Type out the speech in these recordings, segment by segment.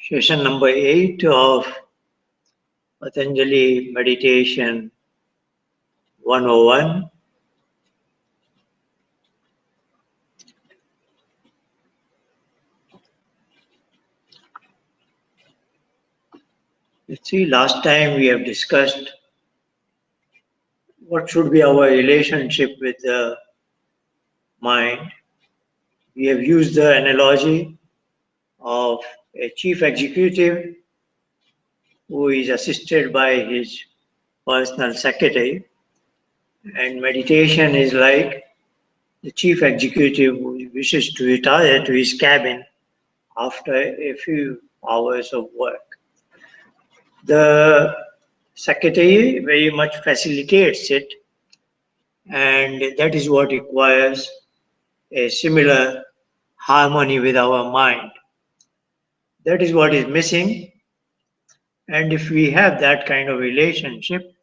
Session number 8 of Patanjali Meditation 101. Let's see, last time we have discussed what should be our relationship with the mind. We have used the analogy of a chief executive who is assisted by his personal secretary, and meditation is like the chief executive who wishes to retire to his cabin after a few hours of work. The secretary very much facilitates it, and that is what requires a similar harmony with our mind. That is what is missing, and if we have that kind of relationship,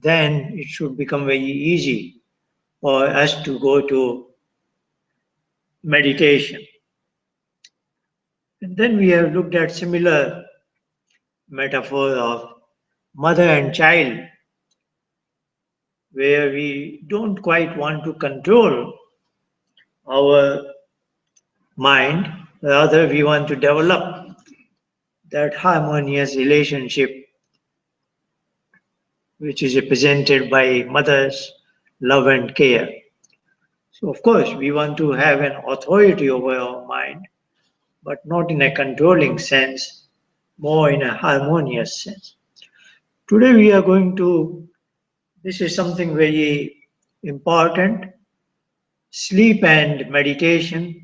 then it should become very easy for us to go to meditation. And then we have looked at similar metaphor of mother and child, where we don't quite want to control our mind, rather we want to develop that harmonious relationship which is represented by mother's love and care. So of course we want to have an authority over our mind, but not in a controlling sense, more in a harmonious sense. Today we are going to, this is something very important, sleep and meditation,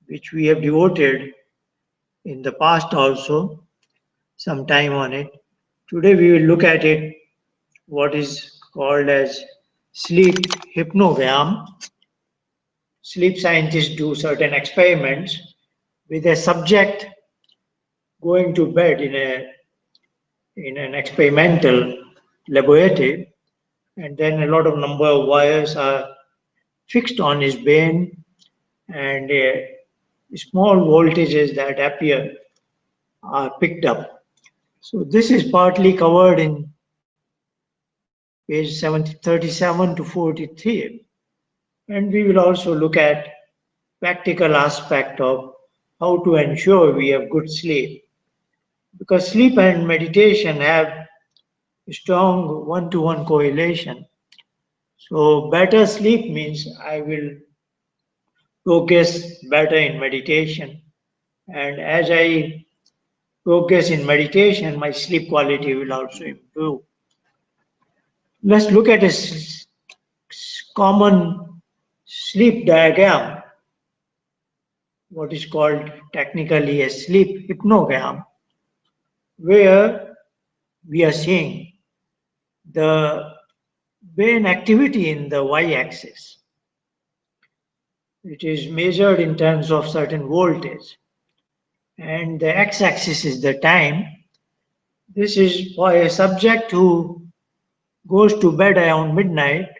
which we have devoted in the past also some time on it. Today we will look at it, what is called as sleep hypnogram. Sleep scientists do certain experiments with a subject going to bed in an experimental laboratory, and then a lot of number of wires are fixed on his brain, and small voltages that appear are picked up. So this is partly covered in page 37 to 43. And we will also look at practical aspect of how to ensure we have good sleep. Because sleep and meditation have strong one-to-one correlation. So better sleep means I will progress better in meditation. And as I progress in meditation, my sleep quality will also improve. Let's look at a common sleep diagram, what is called technically a sleep hypnogram, where we are seeing the brain activity in the y-axis. It is measured in terms of certain voltage, and the x-axis is the time. This is for a subject who goes to bed around midnight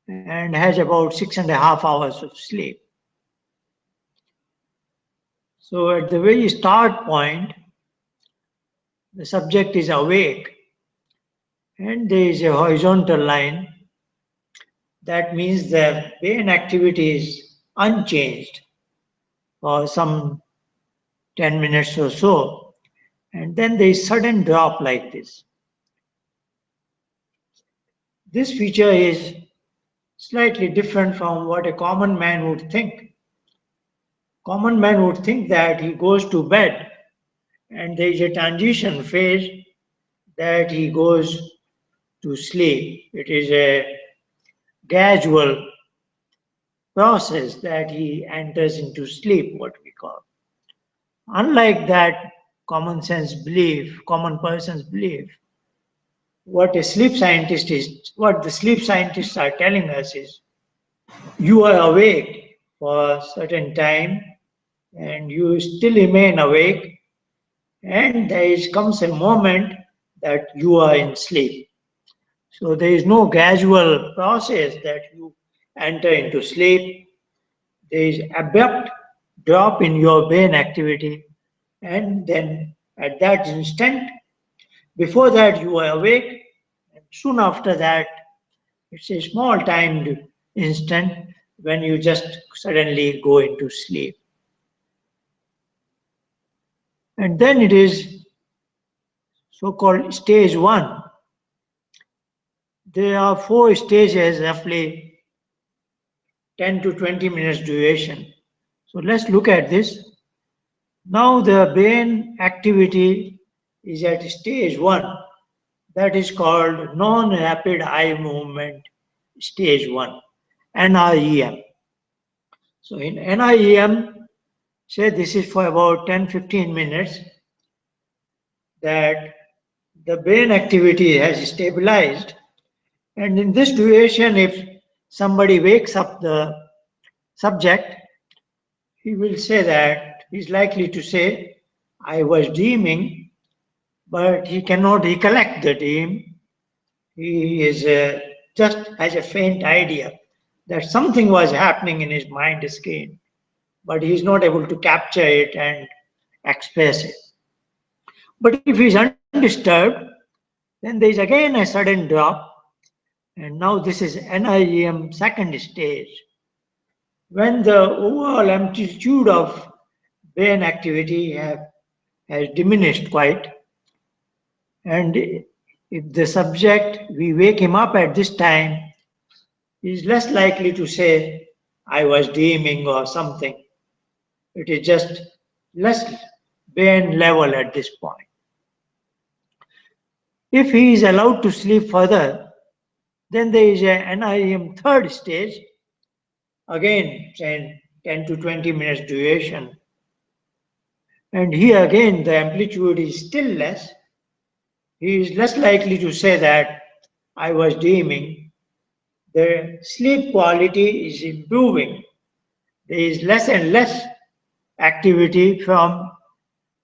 and has about 6.5 hours of sleep. So at the very start point, the subject is awake, and there is a horizontal line. That means the brain activity is unchanged for some 10 minutes or so, and then there is sudden drop like this. This feature is slightly different from what a common man would think. Common man would think that he goes to bed and there is a transition phase that he goes to sleep. It is a gradual process that he enters into sleep, what we call. Unlike that common sense belief, common person's belief, what the sleep scientists are telling us is, you are awake for a certain time and you still remain awake, and comes a moment that you are in sleep. So there is no gradual process that you enter into sleep. There is abrupt drop in your brain activity and then at that instant, before that you are awake, and soon after that, it's a small timed instant when you just suddenly go into sleep. And then it is so-called stage one. There are four stages, roughly 10 to 20 minutes duration. So let's look at this. Now the brain activity is at stage one. That is called non-rapid eye movement stage one, NREM. So in NREM, say this is for about 10-15 minutes, that the brain activity has stabilized. And in this duration, if somebody wakes up the subject, he will say that he's likely to say, I was dreaming, but he cannot recollect the dream. He is just has a faint idea that something was happening in his mind screen, but he is not able to capture it and express it. But if he is undisturbed, then there is again a sudden drop, and now this is NIEM second stage. When the overall amplitude of brain activity has diminished quite, and if the subject, we wake him up at this time, he is less likely to say, I was dreaming or something. It is just less brain level at this point. If he is allowed to sleep further, then there is a NIM third stage, again 10 to 20 minutes duration. And here again the amplitude is still less. He is less likely to say that I was dreaming. The sleep quality is improving. There is less and less activity from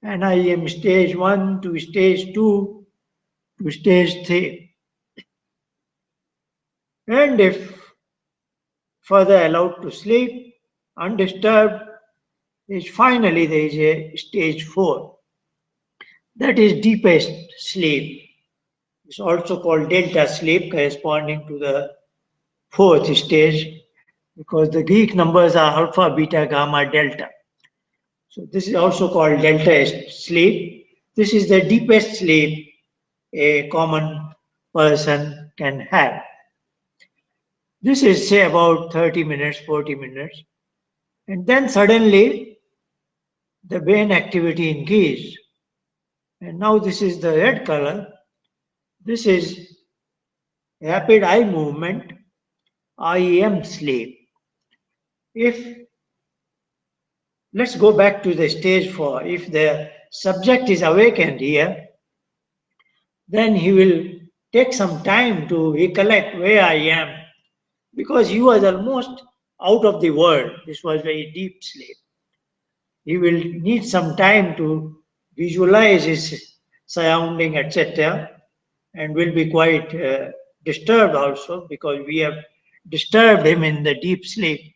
NIM stage 1 to stage 2 to stage 3. And if further allowed to sleep undisturbed, is finally there is a stage 4. That is deepest sleep. It's also called delta sleep, corresponding to the fourth stage, because the Greek numbers are alpha, beta, gamma, delta. So this is also called delta sleep. This is the deepest sleep a common person can have. This is say about 30 minutes, 40 minutes. And then suddenly the brain activity increased. And now this is the red color. This is rapid eye movement, REM sleep. If, let's go back to the stage 4. If the subject is awakened here, then he will take some time to recollect where I am, because he was almost out of the world. This was very deep sleep. He will need some time to visualize his surrounding, etc., and will be quite disturbed also, because we have disturbed him in the deep sleep.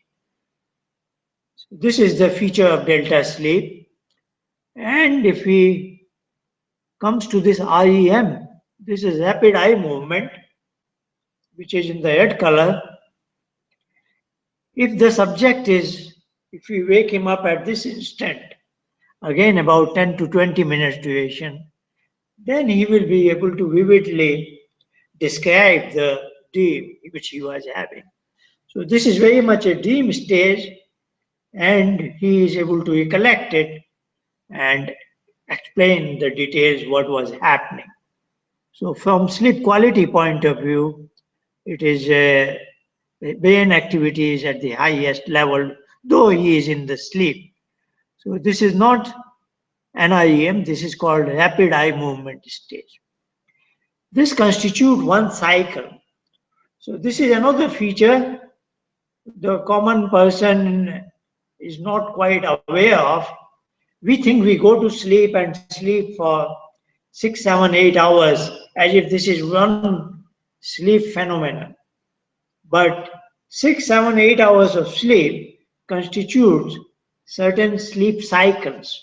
This is the feature of delta sleep. And if he comes to this REM, this is rapid eye movement, which is in the red color. If the subject is, if we wake him up at this instant, again about 10 to 20 minutes duration, then he will be able to vividly describe the dream which he was having. So this is very much a dream stage, and he is able to recollect it and explain the details what was happening. So from sleep quality point of view, it is brain activity is at the highest level, though he is in the sleep. So this is not NIEM, this is called rapid eye movement stage. This constitutes one cycle. So this is another feature the common person is not quite aware of. We think we go to sleep and sleep for 6, 7, 8 hours as if this is one sleep phenomenon. But 6, 7, 8 hours of sleep constitutes certain sleep cycles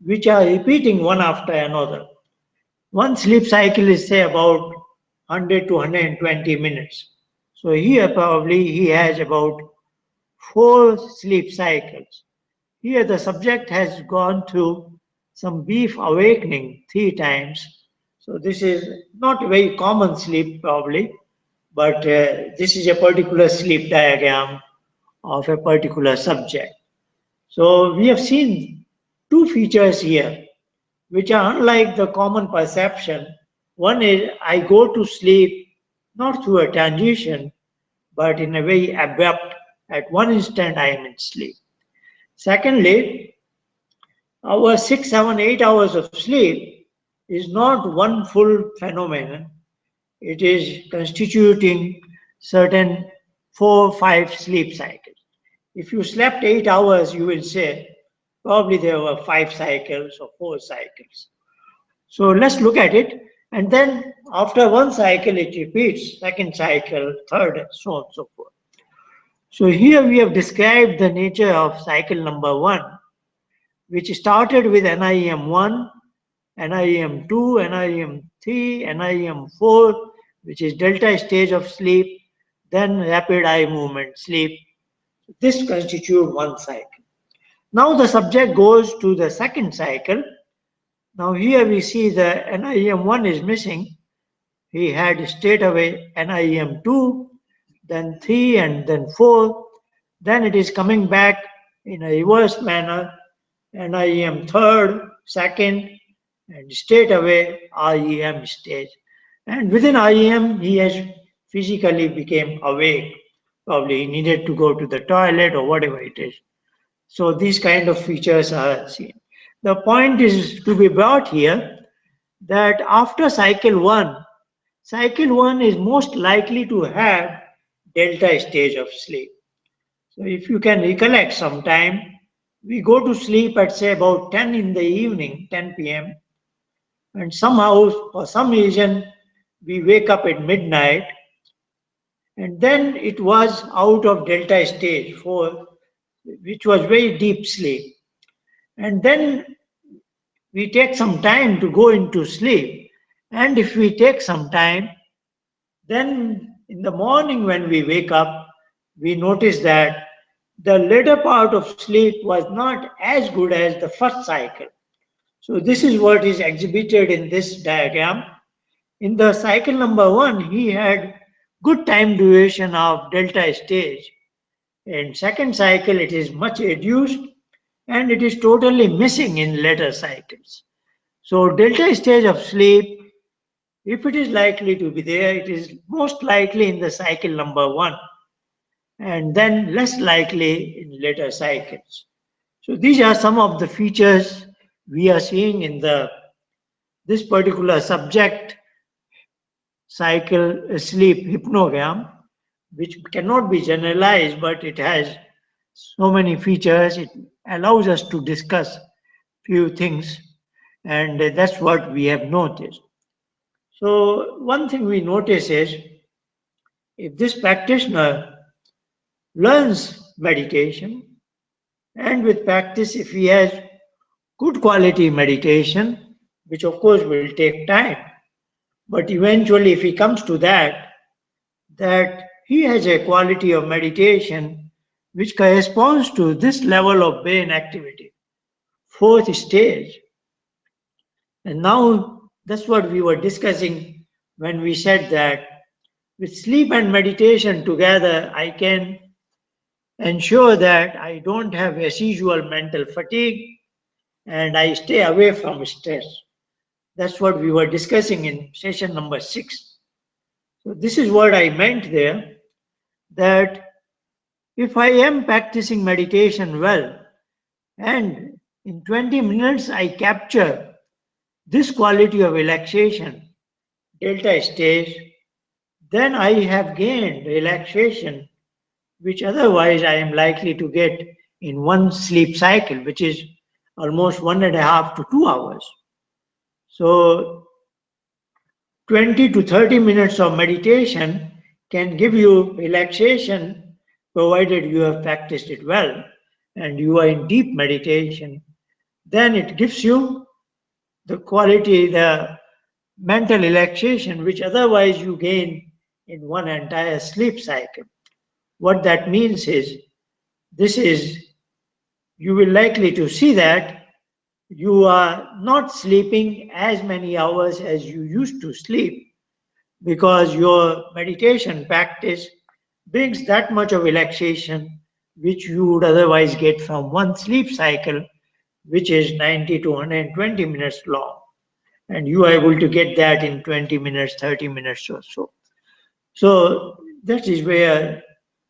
which are repeating one after another. One sleep cycle is say about 100 to 120 minutes. So here probably he has about 4 sleep cycles. Here the subject has gone through some brief awakening 3 times. So this is not a very common sleep probably, but this is a particular sleep diagram of a particular subject. So we have seen 2 features here which are unlike the common perception. One is I go to sleep not through a transition, but in a very abrupt, at one instant I am in sleep. Secondly, our 6, 7, 8 hours of sleep is not one full phenomenon. It is constituting certain 4, 5 sleep cycles. If you slept 8 hours, you will say probably there were 5 cycles or 4 cycles. So let's look at it. And then after one cycle, it repeats, second cycle, third, and so on and so forth. So here we have described the nature of cycle number 1, which started with NIEM1, NIEM2, NIEM3, NIEM4, which is delta stage of sleep, then rapid eye movement sleep. This constitutes one cycle. Now the subject goes to the second cycle. Now here we see the NIEM1 is missing. He had straight away NIEM2, then 3 and then 4. Then it is coming back in a reverse manner, NIEM third, second, and straight away REM stage. And within REM, he has physically became awake. Probably he needed to go to the toilet or whatever it is. So these kind of features are seen. The point is to be brought here that after cycle 1 is most likely to have delta stage of sleep. So if you can recollect sometime, we go to sleep at say about 10 in the evening, 10 p.m. and somehow for some reason we wake up at midnight, and then it was out of delta stage 4, which was very deep sleep. And then we take some time to go into sleep. And if we take some time, then in the morning when we wake up, we notice that the later part of sleep was not as good as the first cycle. So this is what is exhibited in this diagram. In the cycle number 1, he had good time duration of delta stage. In second cycle, it is much reduced and it is totally missing in later cycles. So delta stage of sleep, if it is likely to be there, it is most likely in the cycle number 1 and then less likely in later cycles. So these are some of the features we are seeing in this particular subject cycle sleep hypnogram, which cannot be generalized, but it has so many features. It allows us to discuss few things, and that's what we have noticed. So one thing we notice is if this practitioner learns meditation, and with practice, if he has good quality meditation, which of course will take time, but eventually if he comes to that he has a quality of meditation which corresponds to this level of brain activity, fourth stage. And now that's what we were discussing when we said that with sleep and meditation together, I can ensure that I don't have residual mental fatigue and I stay away from stress. That's what we were discussing in session number 6. So this is what I meant there, that if I am practicing meditation well and in 20 minutes I capture this quality of relaxation, delta stage, then I have gained relaxation which otherwise I am likely to get in one sleep cycle, which is almost 1.5 to 2 hours. So 20 to 30 minutes of meditation can give you relaxation provided you have practiced it well and you are in deep meditation. then it gives you the quality, the mental relaxation which otherwise you gain in one entire sleep cycle. What that means is, this is, you will likely to see that you are not sleeping as many hours as you used to sleep, because your meditation practice brings that much of relaxation which you would otherwise get from one sleep cycle, which is 90 to 120 minutes long. And you are able to get that in 20 minutes, 30 minutes or so. So that is where,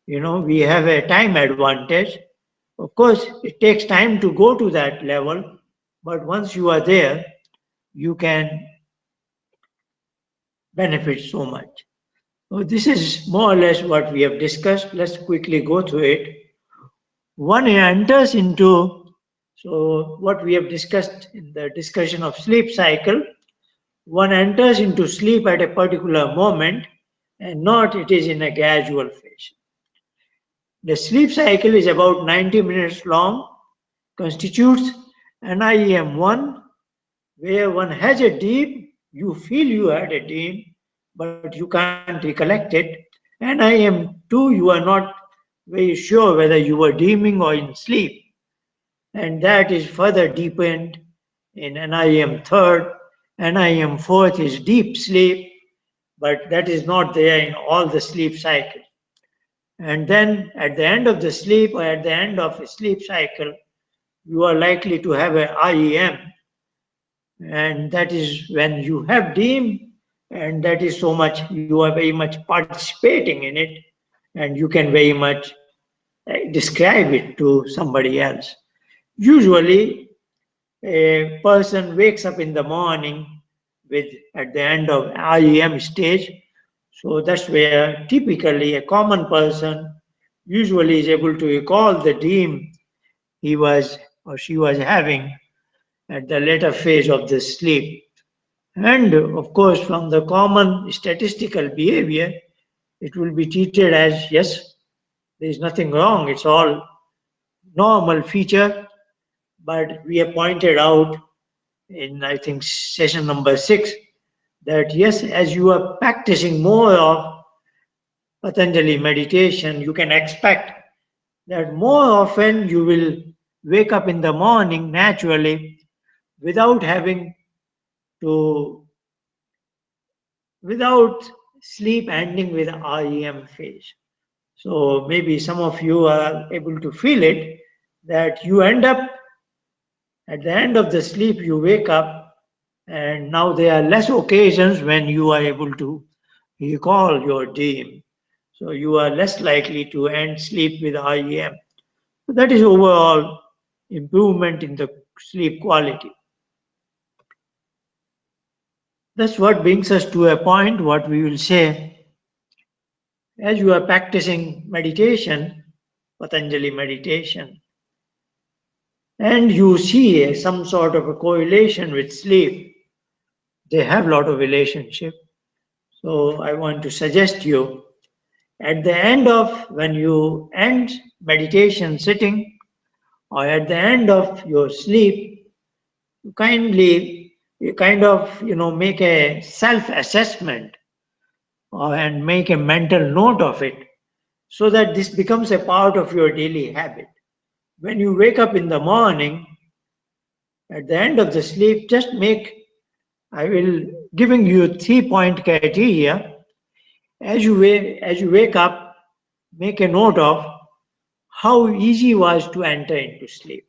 we have a time advantage. Of course, it takes time to go to that level, but once you are there, you can benefit so much. So this is more or less what we have discussed. Let's quickly go through it. One enters into, so what we have discussed in the discussion of sleep cycle, one enters into sleep at a particular moment and not it is in a gradual phase. The sleep cycle is about 90 minutes long, constitutes an IEM1, where one has a dream, you feel you had a dream, but you can't recollect it. And IEM2, you are not very sure whether you were dreaming or in sleep. And that is further deepened in NIM third. NIM fourth is deep sleep, but that is not there in all the sleep cycles. And then at the end of the sleep or at the end of a sleep cycle, you are likely to have a IEM, and that is when you have dream, and that is so much, you are very much participating in it, and you can very much describe it to somebody else. Usually, a person wakes up in the morning with at the end of IEM stage. So that's where typically a common person usually is able to recall the dream he was or she was having at the later phase of the sleep. And of course, from the common statistical behavior, it will be treated as yes, there is nothing wrong, it's all normal feature. But we have pointed out in, I think, session number 6, that yes, as you are practicing more of Patanjali meditation, you can expect that more often you will wake up in the morning naturally without having to, without sleep ending with REM phase. So maybe some of you are able to feel it, that you end up at the end of the sleep, you wake up, and now there are less occasions when you are able to recall your dream. So you are less likely to end sleep with REM. So that is overall improvement in the sleep quality. That's what brings us to a point what we will say. As you are practicing meditation, Patanjali meditation, and you see some sort of a correlation with sleep, they have a lot of relationship. So I want to suggest you, at the end of, when you end meditation sitting or at the end of your sleep, you kind of make a self assessment and make a mental note of it, so that this becomes a part of your daily habit. When you wake up in the morning, at the end of the sleep, just make, I will giving you 3-point criteria. As you wake up, make a note of how easy it was to enter into sleep.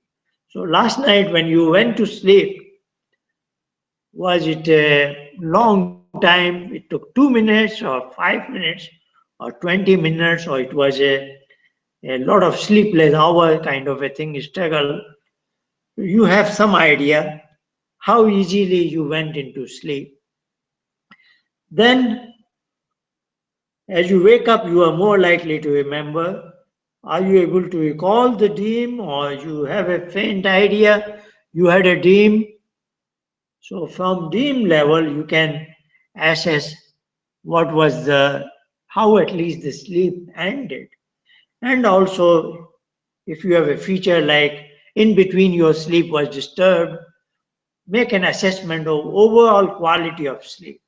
So last night when you went to sleep, was it a long time? It took 2 minutes or 5 minutes or 20 minutes, or it was a lot of sleepless hour kind of a thing, struggle. You have some idea how easily you went into sleep. Then as you wake up, you are more likely to remember. Are you able to recall the dream, or you have a faint idea you had a dream? So from dream level, you can assess what was how at least the sleep ended. And also, if you have a feature like in between your sleep was disturbed, make an assessment of overall quality of sleep.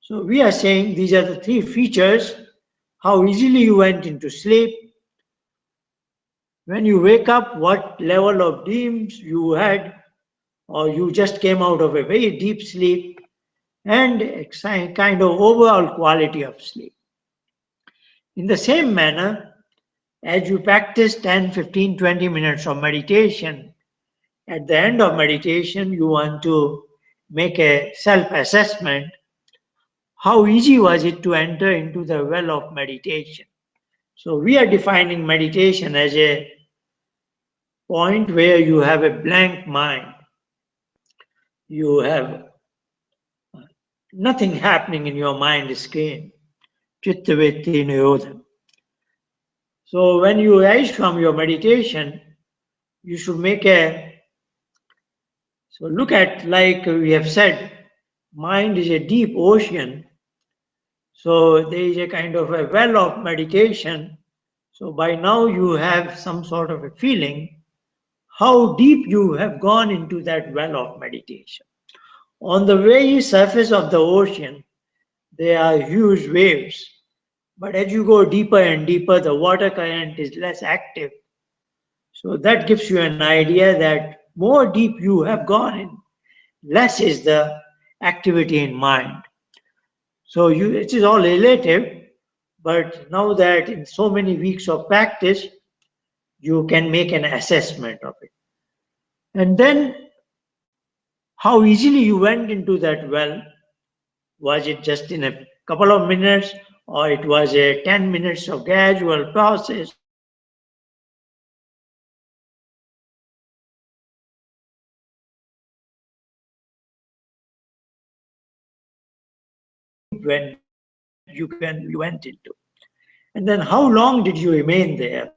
So we are saying these are the three features: how easily you went into sleep, when you wake up, what level of dreams you had, or you just came out of a very deep sleep, and a kind of overall quality of sleep. In the same manner, as you practice 10, 15, 20 minutes of meditation, at the end of meditation, you want to make a self assessment. How easy was it to enter into the well of meditation? So, we are defining meditation as a point where you have a blank mind. You have nothing happening in your mind screen. Chitta vritti nirodha. So, when you rise from your meditation, you should make a so look at, like we have said, mind is a deep ocean. So there is a kind of a well of meditation. So by now you have some sort of a feeling how deep you have gone into that well of meditation. On the very surface of the ocean, there are huge waves. But as you go deeper and deeper, the water current is less active. So that gives you an idea that more deep you have gone in, less is the activity in mind. So it is all relative, but now that in so many weeks of practice, you can make an assessment of it. And then how easily you went into that well. Was it just in a couple of minutes, or it was a 10 minutes of gradual process? When you went into. And then how long did you remain there?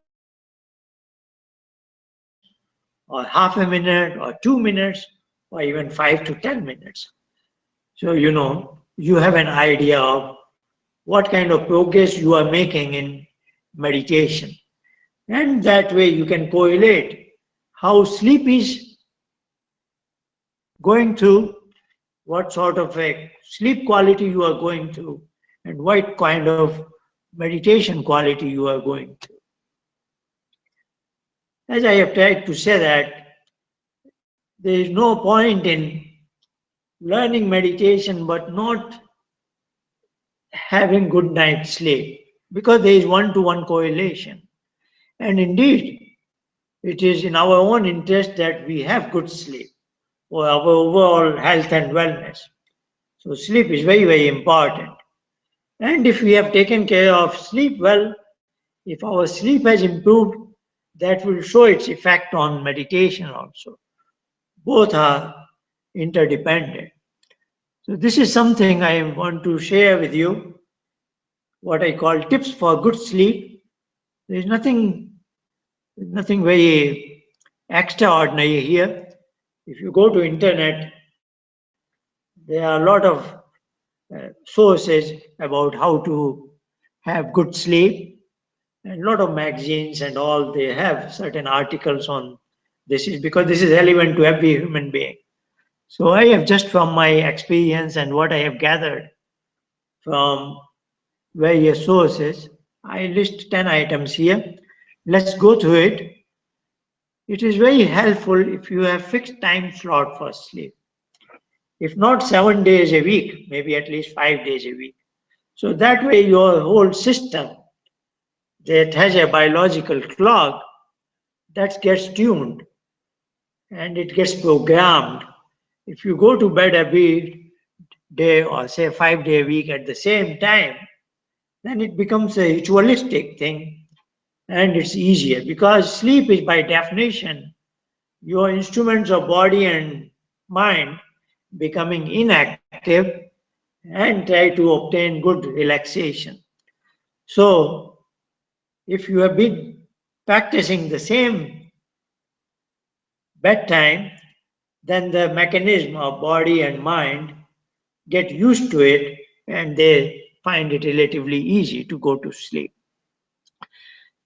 5 minutes, or half a minute, or 2 minutes, or even 5 to 10 minutes. So, you have an idea of what kind of progress you are making in meditation. And that way you can correlate how sleep is going through, what sort of a sleep quality you are going through, and what kind of meditation quality you are going through. As I have tried to say that there is no point in learning meditation but not having good night's sleep, because there is one-to-one correlation. And indeed, it is in our own interest that we have good sleep for our overall health and wellness. So sleep is very, very important. And if we have taken care of sleep well, if our sleep has improved, that will show its effect on meditation also. Both are interdependent. So this is something I want to share with you, what I call tips for good sleep. There is nothing very extraordinary here. If you go to internet, there are a lot of sources about how to have good sleep, and a lot of magazines and all, they have certain articles on this, is because this is relevant to every human being. So I have, just from my experience and what I have gathered from various sources, I list 10 items here. Let's go through it. It is very helpful if you have fixed time slot for sleep. If not 7 days a week, maybe at least 5 days a week. So that way your whole system that has a biological clock that gets tuned and it gets programmed. If you go to bed every day, or say 5 day a week at the same time, then it becomes a ritualistic thing and it's easier, because sleep is by definition your instruments of body and mind becoming inactive and try to obtain good relaxation. So, if you have been practicing the same bedtime, then the mechanism of body and mind get used to it and they find it relatively easy to go to sleep.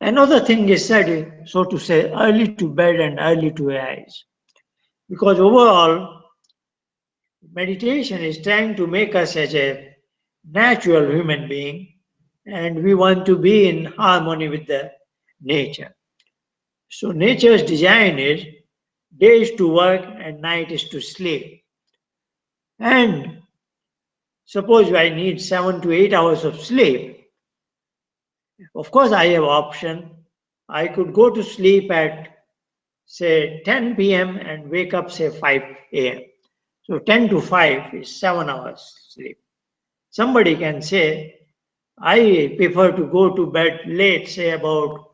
Another thing is said, so to say, early to bed and early to rise. Because overall, meditation is trying to make us as a natural human being, and we want to be in harmony with the nature. So nature's design is day is to work and night is to sleep. And suppose I need 7 to 8 hours of sleep. Of course, I have option. I could go to sleep at say 10 p.m. and wake up say 5 a.m. So 10 to 5 is 7 hours sleep. Somebody can say, I prefer to go to bed late, say about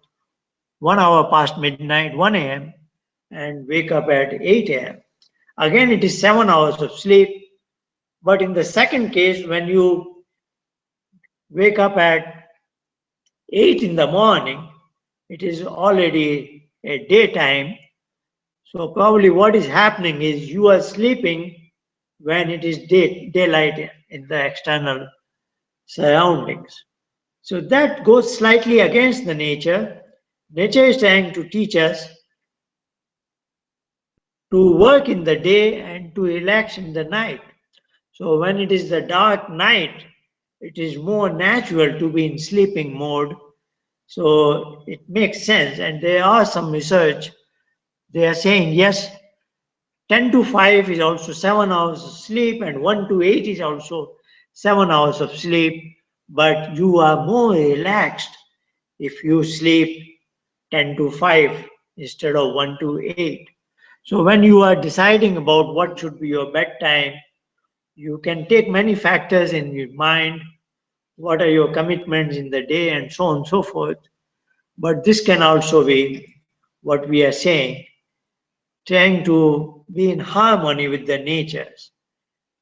1 hour past midnight, 1 a.m., and wake up at 8 a.m. Again, it is 7 hours of sleep. But in the second case, when you wake up at 8 in the morning, it is already a daytime. So probably what is happening is you are sleeping when it is daylight in the external surroundings. So that goes slightly against the nature. Nature is trying to teach us to work in the day and to relax in the night. So when it is the dark night, it is more natural to be in sleeping mode. So it makes sense. And there are some research. They are saying, yes, 10 to 5 is also 7 hours of sleep, and 1 to 8 is also 7 hours of sleep. But you are more relaxed if you sleep 10 to 5 instead of 1 to 8. So when you are deciding about what should be your bedtime, you can take many factors in your mind. What are your commitments in the day, and so on and so forth. But this can also be what we are saying, trying to be in harmony with the natures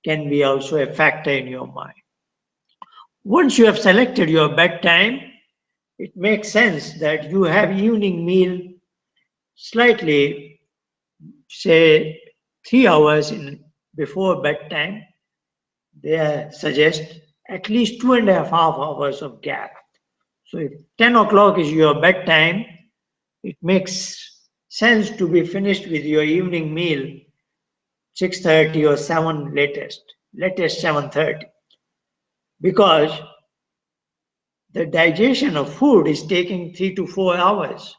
can be also a factor in your mind. Once you have selected your bedtime, it makes sense that you have evening meal slightly, say 3 hours before bedtime. They suggest at least 2.5 hours of gap. So if 10 o'clock is your bedtime, it makes sense to be finished with your evening meal 6:30 or 7 latest 7:30, because the digestion of food is taking 3 to 4 hours.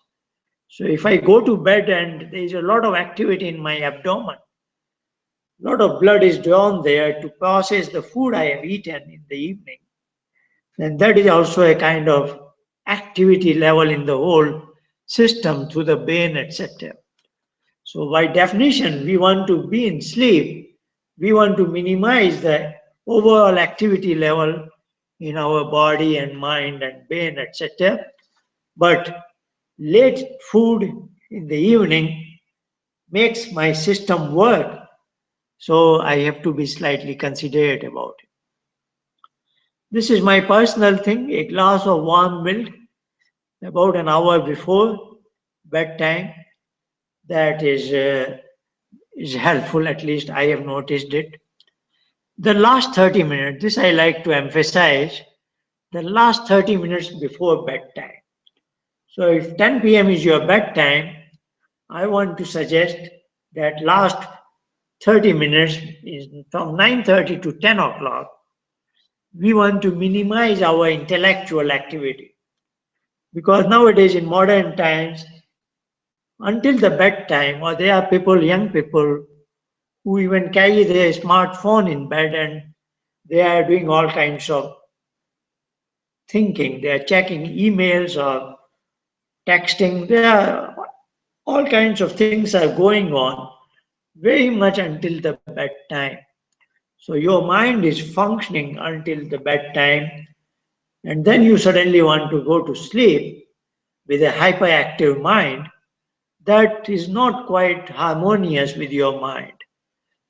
So if I go to bed and there is a lot of activity in my abdomen, a lot of blood is drawn there to process the food I have eaten in the evening, then that is also a kind of activity level in the whole system through the brain, etc. So by definition, we want to be in sleep. We want to minimize the overall activity level in our body and mind and brain, etc. But late food in the evening makes my system work. So I have to be slightly considerate about it. This is my personal thing, a glass of warm milk about an hour before bedtime. That is helpful, at least I have noticed it. The last 30 minutes, this I like to emphasize, the last 30 minutes before bedtime. So if 10 p.m. is your bedtime, I want to suggest that last 30 minutes is from 9:30 to 10 o'clock. We want to minimize our intellectual activity, because nowadays in modern times, until the bedtime, or there are people, young people, who even carry their smartphone in bed and they are doing all kinds of thinking. They are checking emails or texting. There are all kinds of things are going on very much until the bedtime. So your mind is functioning until the bedtime, and then you suddenly want to go to sleep with a hyperactive mind. That is not quite harmonious with your mind.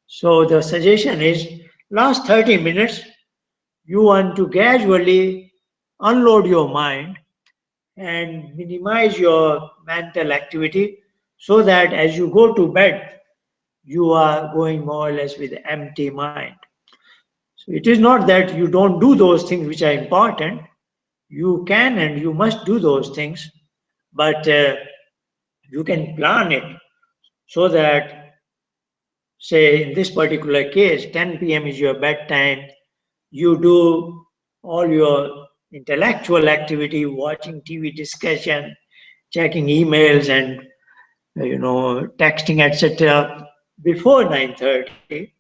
So the suggestion is last 30 minutes you want to gradually unload your mind and minimize your mental activity, so that as you go to bed you are going more or less with empty mind. So it is not that you don't do those things which are important. You can and you must do those things, but you can plan it so that, say, in this particular case, 10 p.m. is your bedtime. You do all your intellectual activity, watching TV discussion, checking emails, and texting, etc., before 9:30,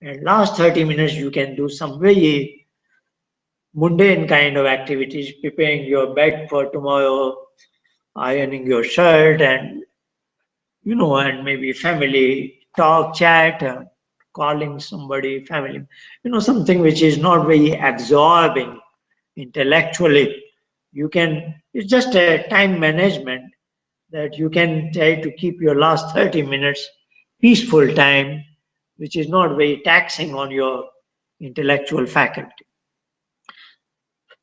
and last 30 minutes you can do some very mundane kind of activities, preparing your bed for tomorrow, ironing your shirt, and maybe family talk, chat, calling somebody, family, something which is not very absorbing intellectually. It's just a time management that you can try to keep your last 30 minutes peaceful time, which is not very taxing on your intellectual faculty.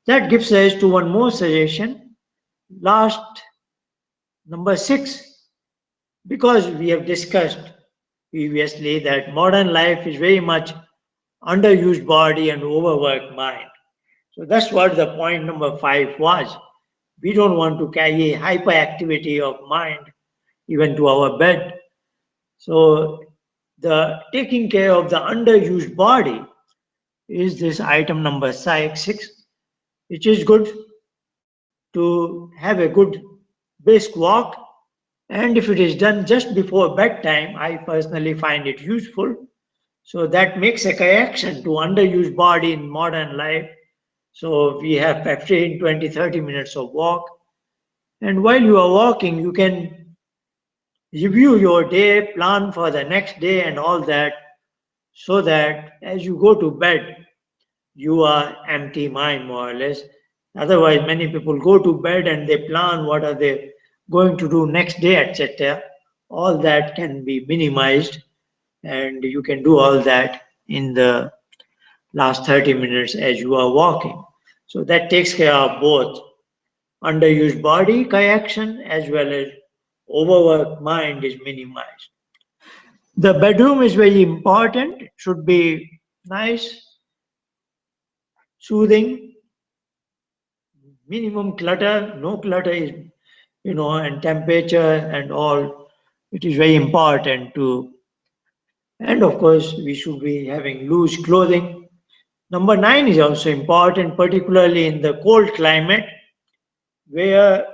That gives us to one more suggestion. Last, number 6, because we have discussed previously that modern life is very much underused body and overworked mind. So that's what the point number 5 was. We don't want to carry hyperactivity of mind even to our bed. So the taking care of the underused body is this item number 6, which is good to have a good brisk walk. And if it is done just before bedtime, I personally find it useful. So that makes a correction to underused body in modern life. So we have 15, 20, 30 minutes of walk. And while you are walking, you can review your day, plan for the next day and all that, so that as you go to bed, you are empty mind more or less. Otherwise, many people go to bed and they plan what are they going to do next day, etc. All that can be minimized, and you can do all that in the last 30 minutes as you are walking. So that takes care of both underused body correction as well as overworked mind is minimized. The bedroom is very important. It should be nice, soothing, minimum clutter, no clutter is, and temperature and all. It is very important to, and of course, we should be having loose clothing. Number 9 is also important, particularly in the cold climate, where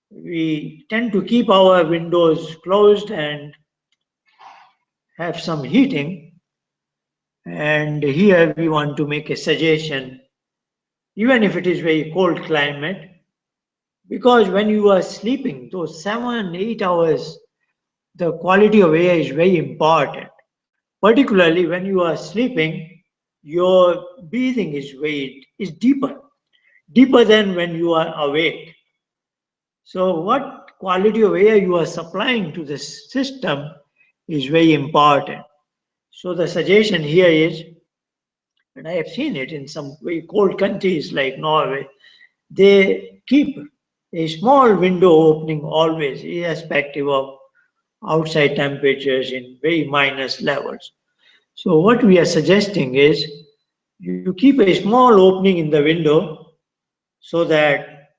we tend to keep our windows closed and have some heating. And here we want to make a suggestion, even if it is very cold climate, because when you are sleeping, those 7, 8 hours, the quality of air is very important. Particularly when you are sleeping, your breathing is deeper than when you are awake. So what quality of air you are supplying to the system is very important. So the suggestion here is, and I have seen it in some very cold countries like Norway, they keep a small window opening always, irrespective of outside temperatures in very minus levels. So what we are suggesting is you keep a small opening in the window so that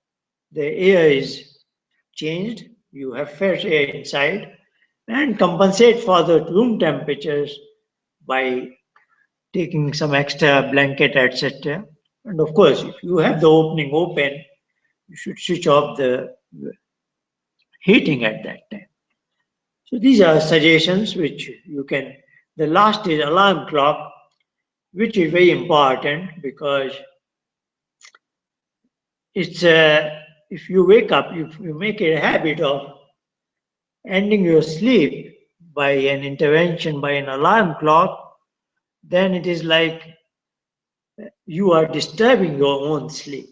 the air is changed, you have fresh air inside, and compensate for the room temperatures by taking some extra blanket, etc. And of course, if you have the opening open, you should switch off the heating at that time. So these are suggestions which you can. The last is alarm clock, which is very important because it's if you wake up, if you make a habit of ending your sleep by an intervention by an alarm clock, then it is like you are disturbing your own sleep.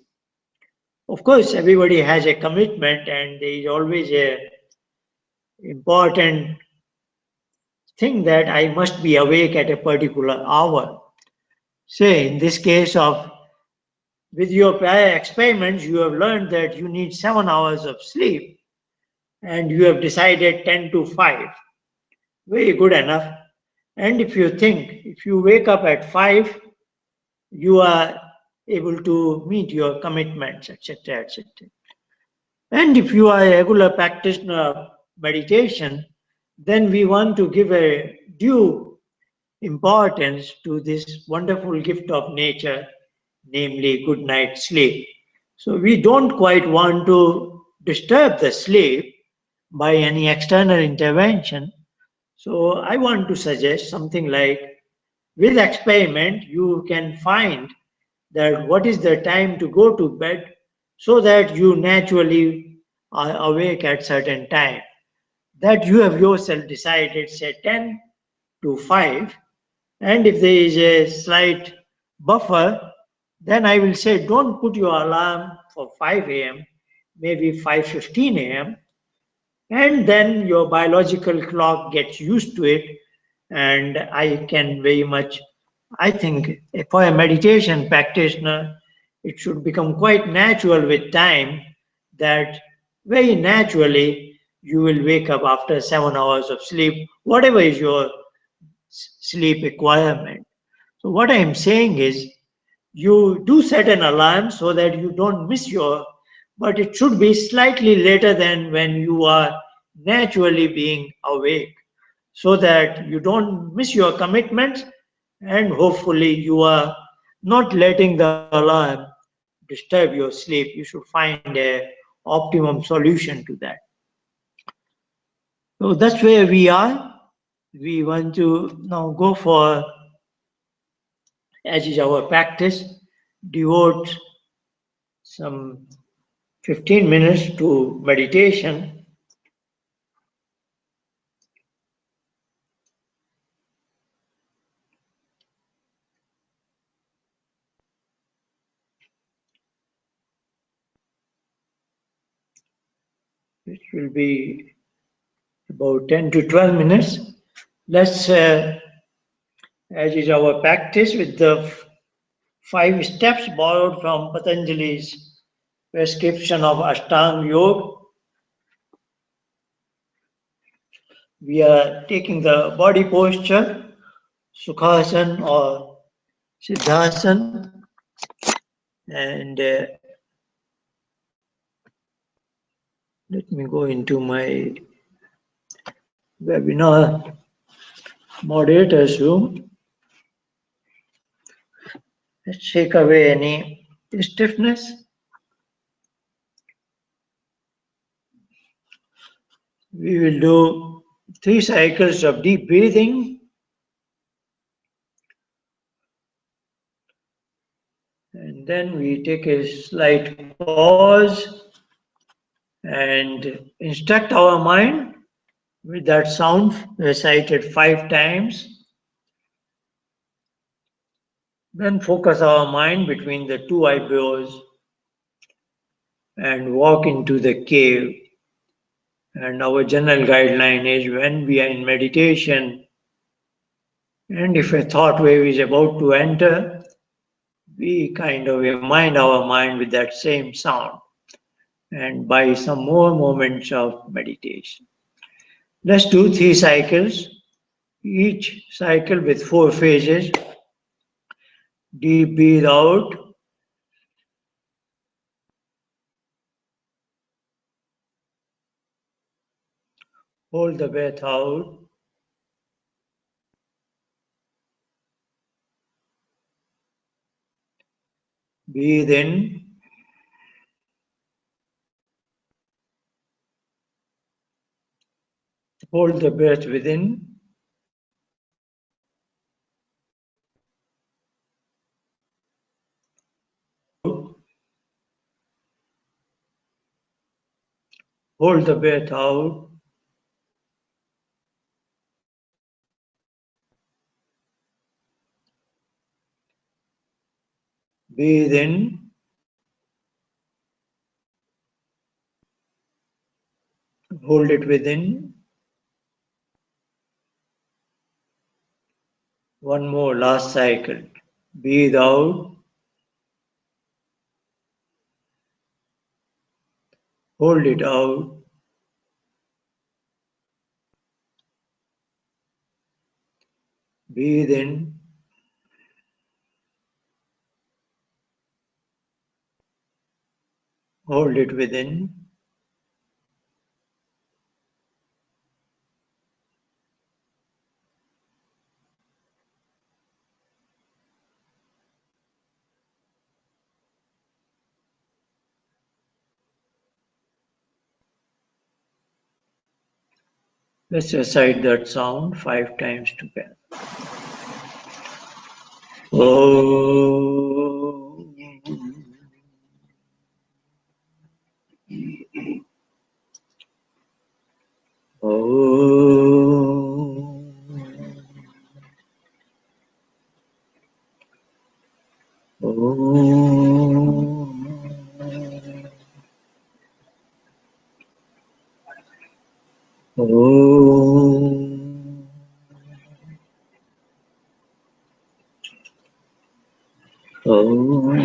Of course, everybody has a commitment, and there is always a important thing that I must be awake at a particular hour. Say, in this case of with your prior experiments, you have learned that you need 7 hours of sleep, and you have decided 10 to 5. Very good enough. And if you think, if you wake up at 5, you are able to meet your commitments, etc., etc. And if you are a regular practitioner of meditation, then we want to give a due importance to this wonderful gift of nature, namely good night sleep. So we don't quite want to disturb the sleep by any external intervention. So I want to suggest something like with experiment, you can find that what is the time to go to bed so that you naturally are awake at certain time that you have yourself decided, say 10 to 5. And if there is a slight buffer, then I will say don't put your alarm for 5 a.m., maybe 5:15 a.m., and then your biological clock gets used to it. And I can very much, I think, for a meditation practitioner, it should become quite natural with time that very naturally you will wake up after 7 hours of sleep, whatever is your sleep requirement. So what I am saying is you do set an alarm so that you don't miss your, but it should be slightly later than when you are naturally being awake so that you don't miss your commitments, and hopefully you are not letting the alarm disturb your sleep. You should find a optimum solution to that. So that's where we are. We want to now go for, as is our practice, devote some 15 minutes to meditation. Which will be about 10 to 12 minutes. Let's, as is our practice, with the 5 steps borrowed from Patanjali's prescription of Ashtanga Yoga, we are taking the body posture, Sukhasana or Siddhasana, and let me go into my webinar moderator's room. Let's shake away any stiffness. We will do 3 cycles of deep breathing, and then we take a slight pause and instruct our mind with that sound recited 5 times. Then focus our mind between the 2 eyebrows and walk into the cave. And our general guideline is when we are in meditation and if a thought wave is about to enter, we kind of remind our mind with that same sound and by some more moments of meditation. Let's do 3 cycles, each cycle with 4 phases. Deep breathe out, hold the breath out, breathe in, hold the breath within, hold the breath out, breathe in, hold it within. One more, last cycle. Breathe out, hold it out, breathe in, hold it within. Let's recite that sound 5 times together. Oh. Oh. Oh. Oh. Oh.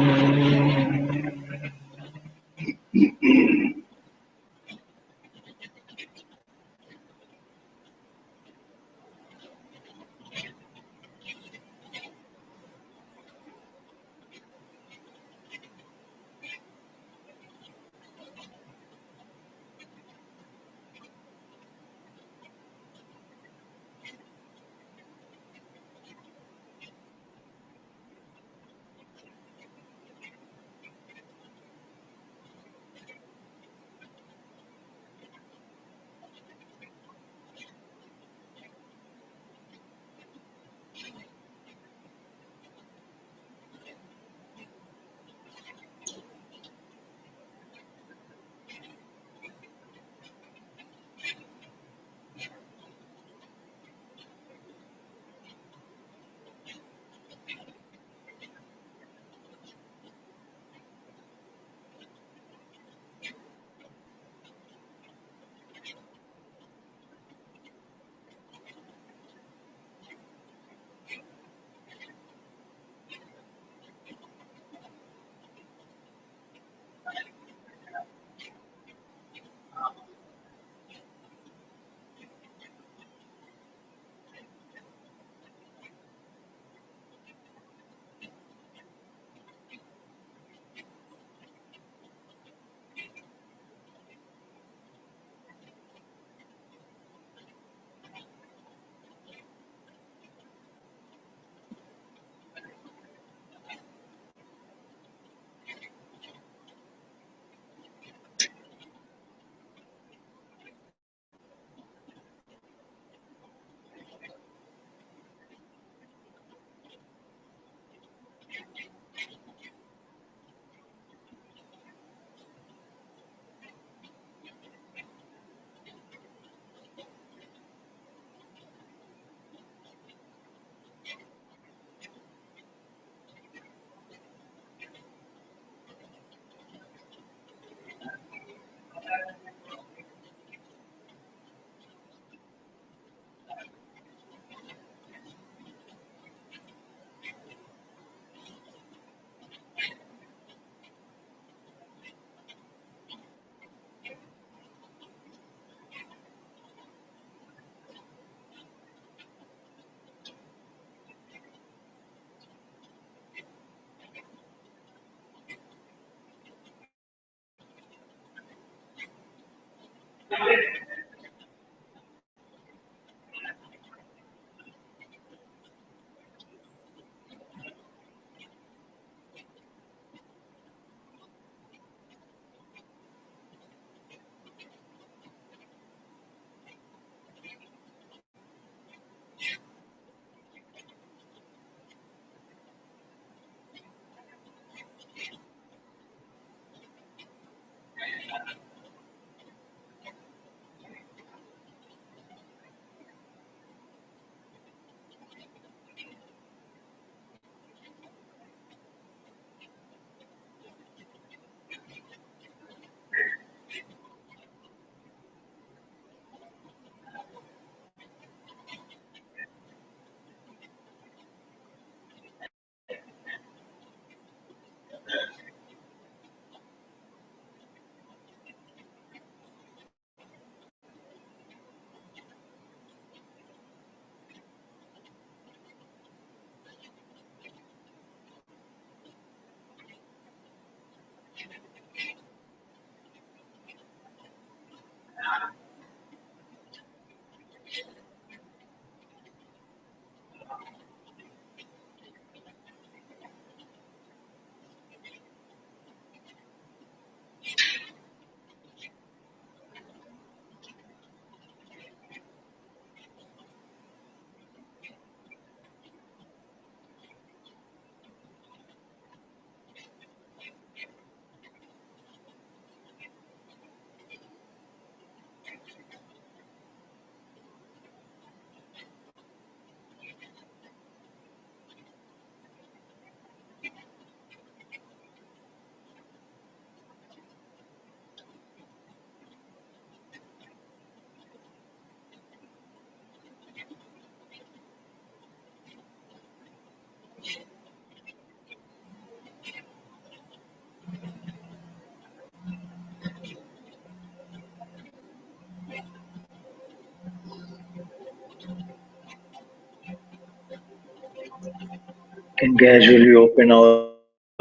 Can gradually open our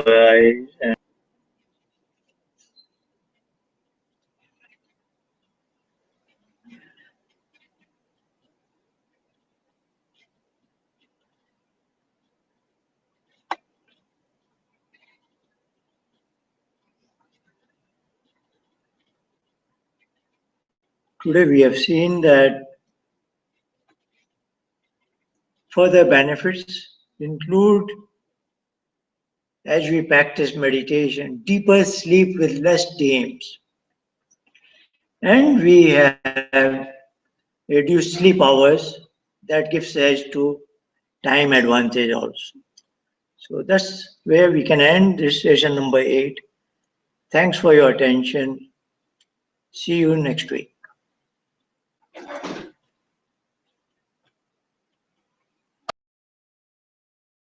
eyes and today we have seen that further benefits include, as we practice meditation, deeper sleep with less dreams. And we have reduced sleep hours that gives edge to time advantage also. So that's where we can end this session number 8. Thanks for your attention. See you next week.